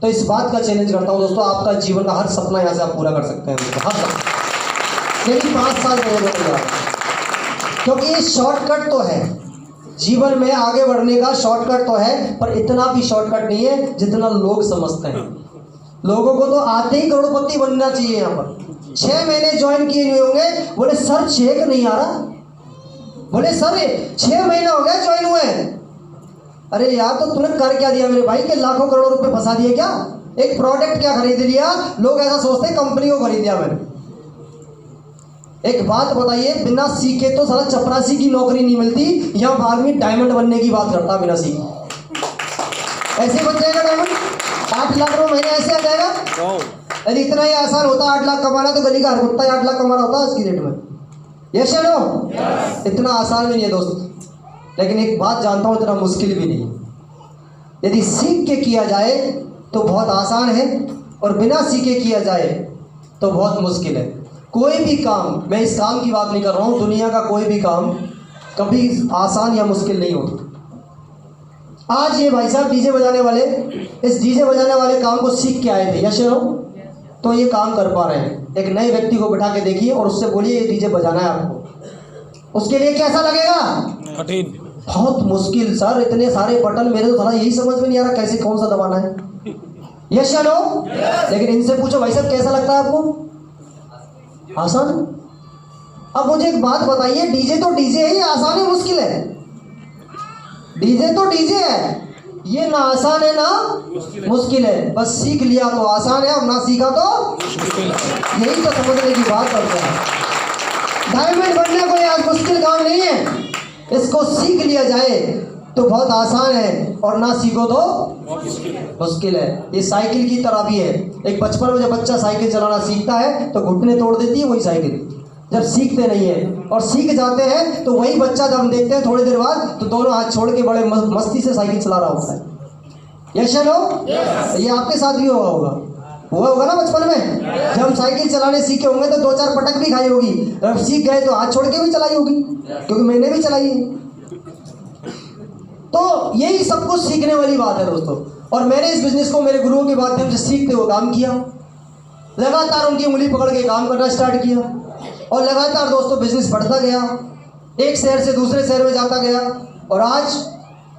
तो इस बात का चैलेंज करता हूं दोस्तों, आपका जीवन का हर सपना यहाँ से आप पूरा कर सकते हैं दोस्तों, हर सपना। लेकिन 5 साल देने को तैयार, क्योंकि ये शॉर्टकट तो है जीवन में आगे बढ़ने का, शॉर्टकट तो है, पर इतना भी शॉर्टकट नहीं है जितना लोग समझते हैं। लोगों को तो आते ही करोड़पति बनना चाहिए। यहाँ पर 6 महीने ज्वाइन किए नहीं होंगे, बोले सर चेक नहीं आ रहा, बोले सर 6 महीना हो गया ज्वाइन हुए। अरे यार तो तूने कर क्या दिया मेरे भाई के लाखों करोड़ों रुपए फंसा दिए क्या? एक प्रोडक्ट क्या खरीद लिया? लोग ऐसा सोचते हैं कंपनी को खरीद लिया मैंने। एक बात बताइए, बिना सीखे तो साला चपरासी की नौकरी नहीं मिलती, या बाद में डायमंड बनने की बात करता बिना सीखे। ऐसे बन जाएगा डायमंड? 8 लाख रुपए महीने ऐसे आ जाएगा? यदि इतना ही आसान होता 8 लाख कमाना, तो गली का हर कुत्ता 8 लाख कमाना होता आज की डेट में। यस या नो? इतना आसान भी नहीं है दोस्त, लेकिन एक बात जानता हूँ, इतना मुश्किल भी नहीं। यदि सीख के किया जाए तो बहुत आसान है, और बिना सीखे किया जाए तो बहुत मुश्किल है। कोई भी काम, मैं इस काम की बात नहीं कर रहा हूँ, दुनिया का कोई भी काम कभी आसान या मुश्किल नहीं होता। आज ये भाई साहब डीजे बजाने वाले, इस डीजे बजाने वाले काम को सीख के आए थे, यश नो, तो ये काम कर पा रहे हैं। एक नए व्यक्ति को बिठा के देखिए और उससे बोलिए ये डीजे बजाना है आपको, उसके लिए कैसा लगेगा? कठिन, बहुत मुश्किल सर, इतने सारे बटन, मेरे तो थोड़ा यही समझ में नहीं आ रहा कैसे कौन सा दबाना है। यस या नो? लेकिन इनसे पूछो भाई साहब कैसा लगता है आपको? आसान। अब मुझे एक बात बताइए, डीजे तो डीजे है, ये आसान है मुश्किल है? डीजे तो डीजे है, ये ना आसान है ना मुश्किल है। बस सीख लिया तो आसान है, और ना सीखा तो मुश्किल है। यही तो समझने की बात करते हैं। डायमंड बनना कोई आज मुश्किल काम नहीं है, इसको सीख लिया जाए तो बहुत आसान है, और ना सीखो तो मुश्किल है। ये साइकिल की तरह भी है। एक बचपन में जब बच्चा साइकिल चलाना सीखता है तो घुटने तोड़ देती है वही साइकिल, जब सीखते नहीं है। और सीख जाते हैं तो वही बच्चा जब हम देखते हैं थोड़ी देर बाद तो दोनों हाथ छोड़ के बड़े मस्ती से साइकिल चला रहा होता है। यस या नो? ये आपके साथ भी हुआ होगा ना बचपन में, जब हम साइकिल चलाने सीखे होंगे तो 2-4 पटक भी खाई होगी, जब सीख गए तो हाथ छोड़ के भी चलाई होगी, क्योंकि मैंने भी चलाई है। तो यही सब कुछ सीखने वाली बात है दोस्तों। और मैंने इस बिजनेस को मेरे गुरुओं के माध्यम से सीखते हुए काम किया, लगातार उनकी उंगली पकड़ के काम करना स्टार्ट किया, और लगातार दोस्तों बिजनेस बढ़ता गया, एक शहर से दूसरे शहर में जाता गया। और आज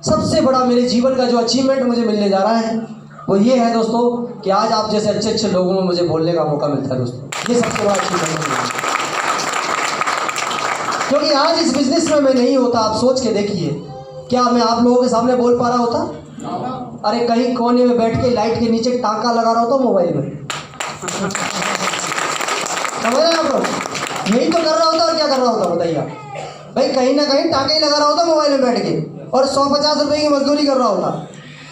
सबसे बड़ा मेरे जीवन का जो अचीवमेंट मुझे मिलने जा रहा है वो ये है दोस्तों कि आज आप जैसे अच्छे अच्छे लोगों में मुझे बोलने का मौका मिलता है दोस्तों। ये सबसे बड़ा अचीवमेंट है, क्योंकि आज इस बिजनेस में मैं नहीं होता, आप सोच के देखिए, क्या मैं आप लोगों के सामने बोल पा रहा होता? अरे कहीं कोने में बैठ के लाइट के नीचे टाँका लगा रहा होता मोबाइल में, समझ रहे आप लोग? यही तो कर रहा होता, और क्या कर रहा होता बताइए भाई? कहीं ना कहीं टाँका ही लगा रहा होता मोबाइल में बैठ के, और 150 रुपए की मजदूरी कर रहा होता।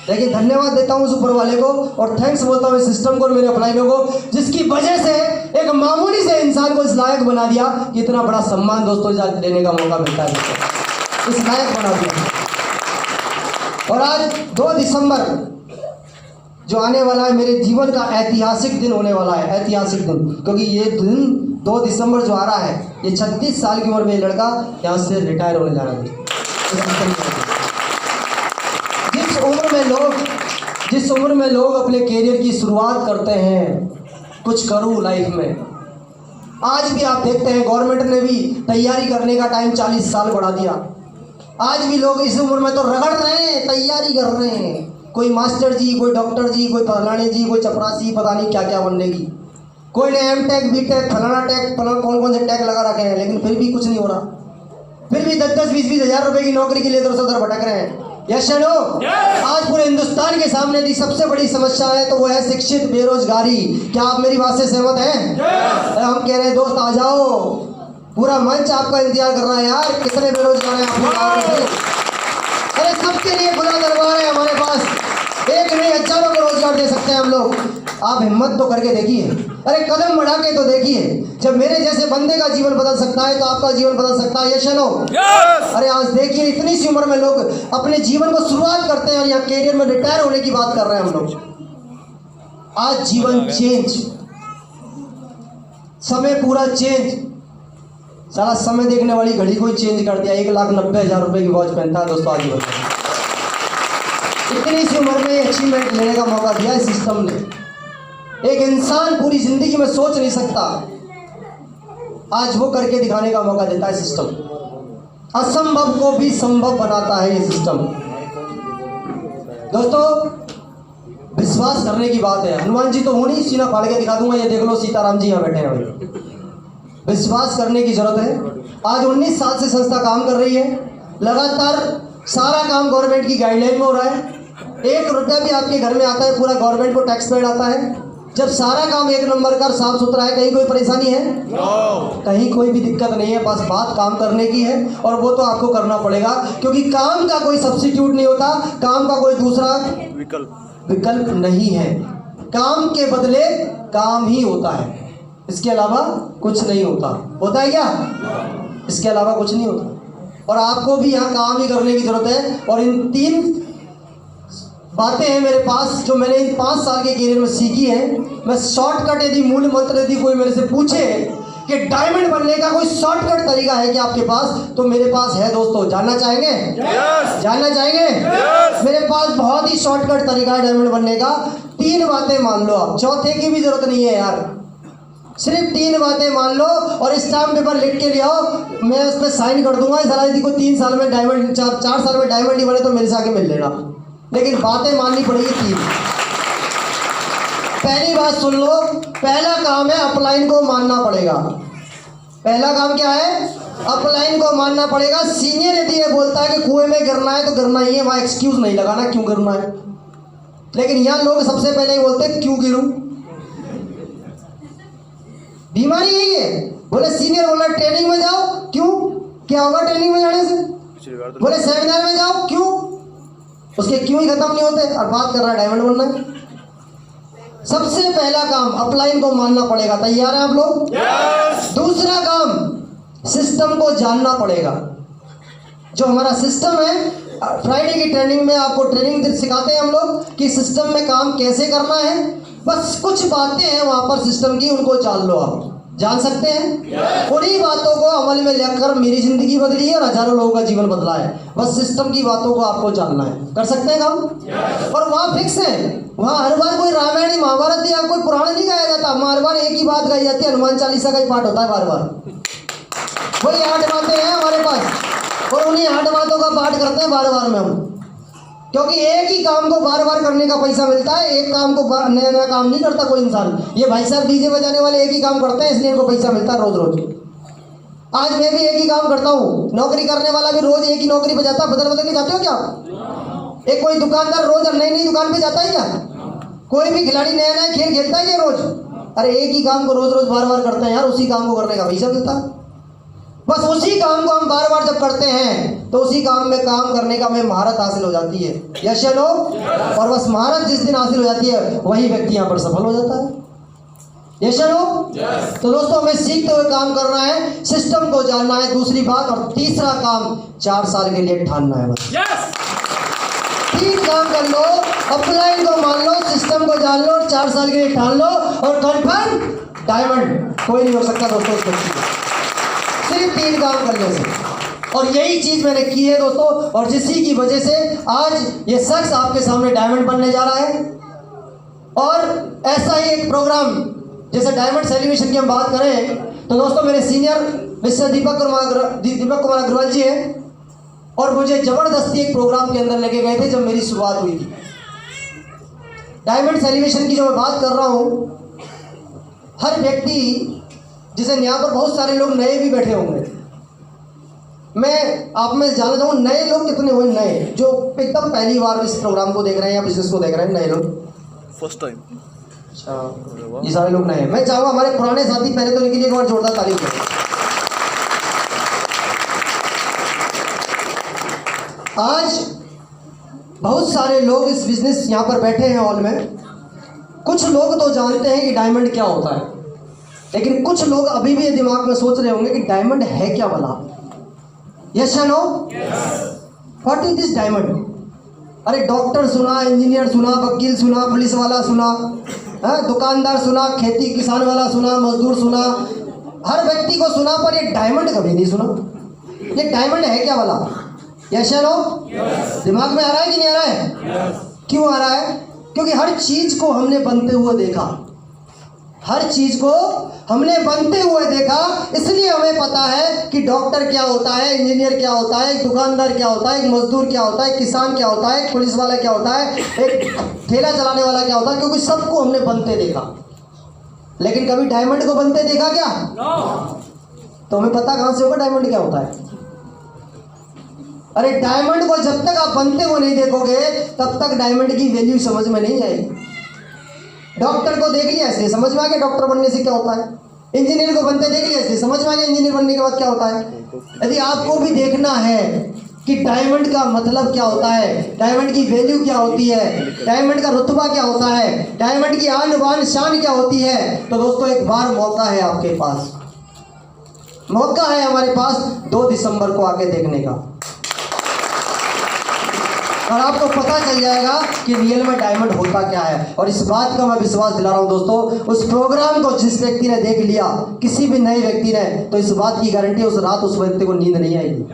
लेकिन धन्यवाद देता हूँ उस ऊपर वाले को और थैंक्स बोलता हूँ इस सिस्टम को और मेरे अपलाइनों को, जिसकी वजह से एक मामूली से इंसान को इस लायक बना दिया कि इतना बड़ा सम्मान दोस्तों देने का मौका मिलता है दोस्तों, इस लायक बना दिया। और आज 2 दिसंबर जो आने वाला है मेरे जीवन का ऐतिहासिक दिन होने वाला है, ऐतिहासिक दिन, क्योंकि ये दिन 2 दिसंबर जो आ रहा है, ये 36 साल की उम्र में लड़का यहाँ से रिटायर होने जा रहा है। जिस उम्र में लोग अपने कैरियर की शुरुआत करते हैं, कुछ करूँ लाइफ में, आज भी आप देखते हैं गवर्नमेंट ने भी तैयारी करने का टाइम 40 साल बढ़ा दिया। आज भी लोग इस उम्र में तो रगड़ रहे हैं, तैयारी कर रहे हैं, कोई मास्टर जी, कोई डॉक्टर जी, कोई फलाने जी, कोई चपरासी, पता नहीं क्या क्या बनने की, कोई ने M.Tech B.Tech फलाना टेक फलाना कौन कौन से टैग लगा रखे हैं, लेकिन फिर भी कुछ नहीं हो रहा। फिर भी 10-10 20-20 हज़ार रुपए की नौकरी के लिए इधर से उधर भटक रहे हैं। यस या नो? आज पूरे हिंदुस्तान के सामने दी सबसे बड़ी समस्या है तो वो है शिक्षित बेरोजगारी। क्या आप मेरी बात से सहमत हैं? हम कह रहे हैं दोस्त आ जाओ, पूरा मंच आपका इंतजार कर रहा है यार। कितने बेरोजगार हैं आप? अरे सबके लिए खुला दरबार है हमारे पास, एक नहीं हजारों को रोजगार दे सकते हैं हम लोग। आप हिम्मत तो करके देखिए, अरे कदम बढ़ा के तो देखिए। जब मेरे जैसे बंदे का जीवन बदल सकता है तो आपका जीवन बदल सकता है। यस या नो? अरे आज देखिए इतनी सी उम्र में लोग अपने जीवन को शुरुआत करते हैं और यहाँ कैरियर में रिटायर होने की बात कर रहे हैं हम लोग। आज जीवन चेंज, समय पूरा चेंज। सारा समय देखने वाली घड़ी को ही चेंज कर दिया। 1,90,000 रुपए की वॉच पहनता है दोस्तों आज। इतनी सी उम्र में अचीवमेंट लेने का मौका दिया है सिस्टम ने। एक इंसान पूरी जिंदगी में सोच नहीं सकता, आज वो करके दिखाने का मौका देता है सिस्टम। असंभव को भी संभव बनाता है ये सिस्टम। दोस्तों विश्वास करने की बात है। हनुमान जी तो हो नहीं, सीना फाड़ के दिखा दूंगा, ये देख लो सीताराम जी यहाँ बैठे हैं भाई। विश्वास करने की जरूरत है। आज 19 साल से संस्था काम कर रही है, लगातार सारा काम गवर्नमेंट की गाइडलाइन में हो रहा है। 1 रुपया भी आपके घर में आता है पूरा गवर्नमेंट को टैक्स पेड आता है। जब सारा काम 1 नंबर का साफ सुथरा है, कहीं कोई परेशानी है? कहीं कोई भी दिक्कत नहीं है। बस बात काम करने की है और वो तो आपको करना पड़ेगा, क्योंकि काम का कोई सब्स्टिट्यूट नहीं होता, काम का कोई दूसरा विकल्प नहीं है। काम के बदले काम ही होता है, इसके अलावा कुछ नहीं होता। होता है क्या? इसके अलावा कुछ नहीं होता। और आपको भी यहाँ काम ही करने की जरूरत है। और इन 3 बातें हैं मेरे पास जो मैंने इन 5 साल के कैरियर में सीखी है। मैं शॉर्टकट, यदि मूल मंत्र यदि कोई मेरे से पूछे कि डायमंड बनने का कोई शॉर्टकट तरीका है कि आपके पास, तो मेरे पास है दोस्तों। जानना चाहेंगे? जानना चाहेंगे? मेरे पास बहुत ही शॉर्टकट तरीका है डायमंड बनने का। 3 बातें मान लो आप, चौथे की भी जरूरत नहीं है यार। सिर्फ 3 बातें मान लो और स्टाम्प पेपर लिख के ले आओ, मैं उस पर साइन कर दूंगा। साला यदि कोई 3 साल में डायमंड, 4 साल में डायमंड नहीं बने तो मेरे से आके मिल लेना, लेकिन बातें माननी पड़ेगी 3। पहली बात सुन लो, पहला काम है अपलाइन को मानना पड़ेगा। पहला काम क्या है? अपलाइन को मानना पड़ेगा। सीनियर यदि ये बोलता है कि कुएं में गिरना है तो गिरना ही है, वहां एक्सक्यूज नहीं लगाना क्यों गिरना है। लेकिन यहाँ लोग सबसे पहले ही बोलते हैं क्यों गिरूं। बीमारी यही है। बोले सीनियर बोला ट्रेनिंग में जाओ, क्यों? क्या होगा ट्रेनिंग में जाने से? बोले सेमिनार में जाओ, क्यों? उसके क्यों ही खत्म नहीं होते। और बात कर रहा है डायमंड बनना है। सबसे पहला काम अपलाइन को मानना पड़ेगा। तैयार हैं आप लोग? दूसरा काम सिस्टम को जानना पड़ेगा। जो हमारा सिस्टम है, फ्राइडे की ट्रेनिंग में आपको ट्रेनिंग सिखाते हैं हम लोग कि सिस्टम में काम कैसे करना है। बस कुछ बातें हैं वहां पर सिस्टम की, उनको जान लो। आप जान सकते हैं। उन्हीं बातों को अमल में लेकर मेरी जिंदगी बदली है और हजारों लोगों का जीवन बदला है। बस सिस्टम की बातों को आपको जानना है। कर सकते हैं काम? और वहाँ फिक्स है। वहाँ हर बार कोई रामायण महाभारत या कोई पुराण नहीं गाया जाता। हर बार एक ही बात गाई जाती है, हनुमान चालीसा का ही पाठ होता है बार बार। वही 8 बातें हैं हमारे पास और उन्हीं 8 बातों का पाठ करते हैं बार बार में हम, क्योंकि एक ही काम को बार बार करने का पैसा मिलता है। एक काम को नया नया काम नहीं करता कोई इंसान। ये भाई साहब डीजे बजाने वाले एक ही काम करते हैं, इसलिए इनको पैसा मिलता है रोज रोज। आज मैं भी एक ही काम करता हूँ। नौकरी करने वाला भी रोज एक ही नौकरी पे जाता। बदल बदल के जाते हो क्या? एक कोई दुकानदार रोज नई नई दुकान पे जाता है क्या? कोई भी खिलाड़ी नया नया खेल खेलता है क्या रोज? अरे एक ही काम को रोज रोज बार बार करते हैं यार, उसी काम को करने का पैसा मिलता है। बस उसी काम को हम बार बार जब करते हैं तो उसी काम में काम करने का हमें महारत हासिल हो जाती है। यस या नो? और बस महारत जिस दिन हासिल हो जाती है वही व्यक्ति यहाँ पर सफल हो जाता है। यस या नो? तो दोस्तों हमें सीखते हुए काम करना है, सिस्टम को जानना है, दूसरी बात। और तीसरा काम 4 साल के लिए ठानना है। बस 3 काम कर लो, अपलाइन को मान लो, सिस्टम को जान लो और 4 साल के लिए ठान लो और कन्फर्म डायमंड कोई नहीं हो सकता दोस्तों इस व्यक्ति को, सिर्फ 3 काम करने से। और यही चीज मैंने की है दोस्तों, और जिसी की वजह से आज ये शख्स आपके सामने डायमंड बनने जा रहा है। और ऐसा ही एक प्रोग्राम जैसे डायमंड सेलिब्रेशन की हम बात करें तो दोस्तों मेरे सीनियर मिस्टर दीपक कुमार अग्रवाल जी हैं, और मुझे जबरदस्ती एक प्रोग्राम के अंदर लेके गए थे जब मेरी शुरुआत हुई थी। डायमंड सेलिब्रेशन की जो मैं बात कर रहा हूँ, हर व्यक्ति, जिसे यहाँ पर बहुत सारे लोग नए भी बैठे होंगे, मैं आप में जानना चाहूँ नए लोग कितने हुए, नए जो एकदम पहली बार इस प्रोग्राम को देख रहे हैं या बिजनेस को देख रहे हैं, नए लोग फर्स्ट टाइम। अच्छा, ये सारे लोग नए हैं। मैं चाहूँगा हमारे पुराने साथी पहले तो इनके लिए एक बार जोरदार तारीफ करें। आज बहुत सारे लोग इस बिजनेस यहाँ पर बैठे हैं हॉल में। कुछ लोग तो जानते हैं कि डायमंड क्या होता है, लेकिन कुछ लोग अभी भी ये दिमाग में सोच रहे होंगे कि डायमंड है क्या भला। यस या no? What is this diamond? अरे डॉक्टर सुना, इंजीनियर सुना, वकील सुना, पुलिस वाला सुना, दुकानदार सुना, खेती किसान वाला सुना, मजदूर सुना, हर व्यक्ति को सुना, पर ये डायमंड कभी नहीं सुना। ये डायमंड है क्या भला? यस या नो? दिमाग में आ रहा है कि नहीं आ रहा है? क्यों आ रहा है? क्योंकि हर चीज को हमने बनते हुए देखा, हर चीज को हमने बनते हुए देखा, इसलिए हमें पता है कि डॉक्टर क्या होता है, इंजीनियर क्या होता है, एक दुकानदार क्या होता है, एक मजदूर क्या होता है, एक किसान क्या होता है, एक पुलिस वाला क्या होता है, एक ठेला चलाने वाला क्या होता है, क्योंकि सबको हमने बनते देखा। लेकिन कभी डायमंड को बनते देखा क्या? तो हमें पता कहां से होगा डायमंड क्या होता है? अरे डायमंड को जब तक आप बनते हुए नहीं देखोगे तब तक डायमंड की वैल्यू समझ में नहीं आएगी। डॉक्टर को देख लिया ऐसे समझ में आ गया डॉक्टर बनने से क्या होता है, इंजीनियर को बनते देख लिया ऐसे समझ में आ गया इंजीनियर बनने के बाद क्या होता है। यदि आपको भी देखना है कि डायमंड का मतलब क्या होता है, डायमंड की वैल्यू क्या होती है, डायमंड का रुतबा क्या होता है, डायमंड की आन बान शान क्या होती है, तो दोस्तों एक बार मौका है आपके पास, मौका है हमारे पास 2 दिसंबर को आके देखने का, और आपको पता चल जाएगा कि रियल में डायमंड होता क्या है। और इस बात का मैं विश्वास दिला रहा हूं दोस्तों, उस प्रोग्राम को जिस व्यक्ति ने देख लिया, किसी भी नए व्यक्ति ने, तो इस बात की गारंटी उस रात उस व्यक्ति को नींद नहीं आएगी,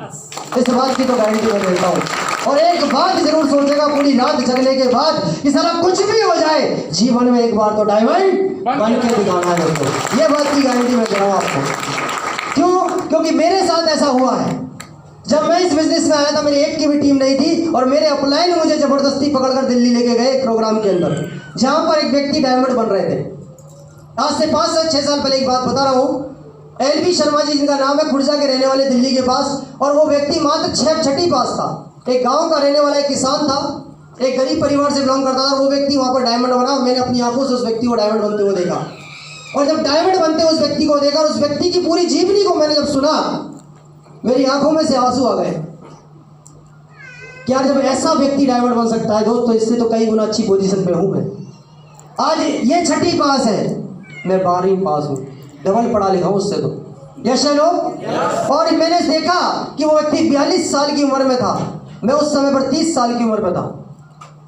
इस बात की तो गारंटी मैं देता हूं। और एक बात जरूर सोचेगा पूरी रात जगने के बाद कि साला कुछ भी हो जाए, जीवन में एक बार तो डायमंड बन के दिखाना है दोस्तों, ये बात की गारंटी मैं दे रहा हूं आपको। क्यों? क्योंकि मेरे साथ ऐसा हुआ है। जब मैं इस बिजनेस में आया था मेरी एक की भी टीम नहीं थी, और मेरे अपलाइन मुझे जबरदस्ती पकड़कर दिल्ली लेके गए एक प्रोग्राम के अंदर, जहां पर एक व्यक्ति डायमंड बन रहे थे। आज से 5 से 6 साल पहले एक बात बता रहा हूं। एलबी शर्मा जी जिनका नाम है, खुर्जा के रहने वाले दिल्ली के पास, और वो व्यक्ति मात्र 6वीं पास था, एक गाँव का रहने वाला एक किसान था, एक गरीब परिवार से बिलोंग करता था। वो व्यक्ति वहाँ पर डायमंड बना, मैंने अपनी आंखों से उस व्यक्ति को डायमंड बनते हुए देखा। और जब डायमंड बनते हुए उस व्यक्ति को देखा, उस व्यक्ति की पूरी जीवनी को मैंने जब सुना, मेरी आंखों में से आंसू आ गए। क्या जब ऐसा व्यक्ति डायमंड बन सकता है दोस्तों, इससे तो कई गुना अच्छी पोजीशन पे हूं मैं। आज ये 6वीं पास है, मैं 12वीं पास हूं, डबल पढ़ा लिखा हूं उससे तो। यस या नो? और मैंने देखा कि वो व्यक्ति 42 साल की उम्र में था, मैं उस समय पर 30 साल की उम्र में था।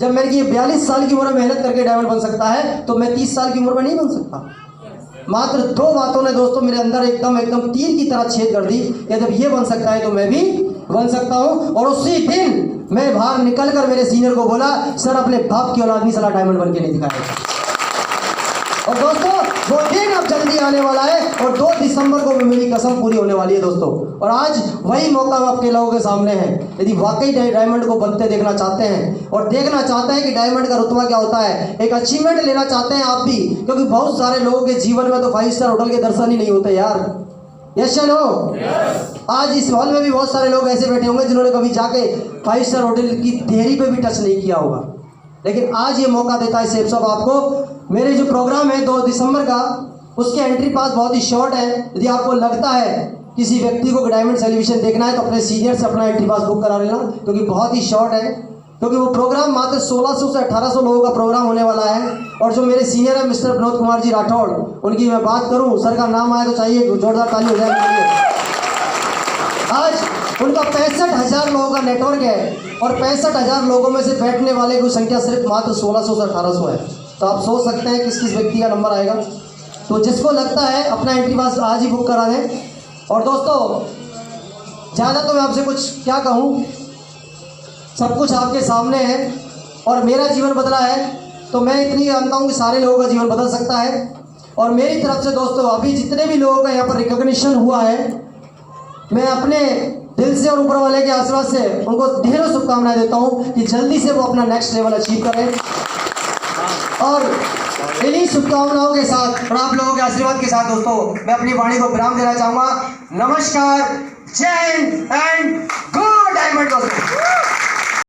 जब मैंने ये 42 साल की उम्र में मेहनत करके डायमंड बन सकता है, तो मैं 30 साल की उम्र में नहीं बन सकता। मात्र 2 बातों ने दोस्तों मेरे अंदर एकदम तीर की तरह छेद कर दी कि जब ये बन सकता है तो मैं भी बन सकता हूं। और उसी दिन मैं बाहर निकलकर मेरे सीनियर को बोला, सर अपने बाप की औलाद नहीं साला डायमंड बन के नहीं दिखाएगा। और दोस्तों वो दिन अब जल्दी आने वाला है, और 2 दिसंबर को मेरी कसम पूरी होने वाली है दोस्तों। और आज वही मौका आपके लोगों के सामने है। यदि वाकई डायमंड को बनते देखना चाहते हैं, और देखना चाहते हैं कि डायमंड का रुतबा क्या होता है, एक अचीवमेंट लेना चाहते हैं आप भी, क्योंकि बहुत सारे लोगों के जीवन में तो 5 स्टार होटल के दर्शन ही नहीं होते यार। यस या नो? आज इस हॉल में भी बहुत सारे लोग ऐसे बैठे होंगे जिन्होंने कभी जाके 5 स्टार होटल की देहरी पे भी टच नहीं किया होगा, लेकिन आज ये मौका देता है सेफ साहब आपको। मेरे जो प्रोग्राम है 2 दिसंबर का, उसके एंट्री पास बहुत ही शॉर्ट है। यदि आपको लगता है किसी व्यक्ति को डायमंड सेलिब्रेशन देखना है तो अपने सीनियर से अपना एंट्री पास बुक करा लेना, क्योंकि बहुत ही शॉर्ट है, क्योंकि वो प्रोग्राम मात्र 1600 से 1800 लोगों का प्रोग्राम होने वाला है। और जो मेरे सीनियर है मिस्टर विनोद कुमार जी राठौड़, उनकी मैं बात करूं, सर का नाम आए तो चाहिए जोरदार ताली हो जाए। आज उनका 65,000 लोगों का नेटवर्क है और 65,000 लोगों में से बैठने वाले की संख्या सिर्फ मात्र 1600 से 1800 है। तो आप सोच सकते हैं किस किस व्यक्ति का नंबर आएगा। तो जिसको लगता है अपना एंट्री पास आज ही बुक करा दें। और दोस्तों ज़्यादा तो मैं आपसे कुछ क्या कहूँ, सब कुछ आपके सामने है और मेरा जीवन बदला है तो मैं इतनी जानता हूँ कि सारे लोगों का जीवन बदल सकता है। और मेरी तरफ से दोस्तों अभी जितने भी लोगों का यहाँ पर रिकॉग्निशन हुआ है, मैं अपने दिल से और ऊपर वाले के आशीर्वाद से उनको ढेरों शुभकामनाएं देता हूँ कि जल्दी से वो अपना नेक्स्ट लेवल अचीव करें। और इन्हीं शुभकामनाओं के साथ और आप लोगों के आशीर्वाद के साथ दोस्तों मैं अपनी वाणी को विराम देना चाहूँगा। नमस्कार, जय हिंद एंड गुड डायमंड दोस्तों।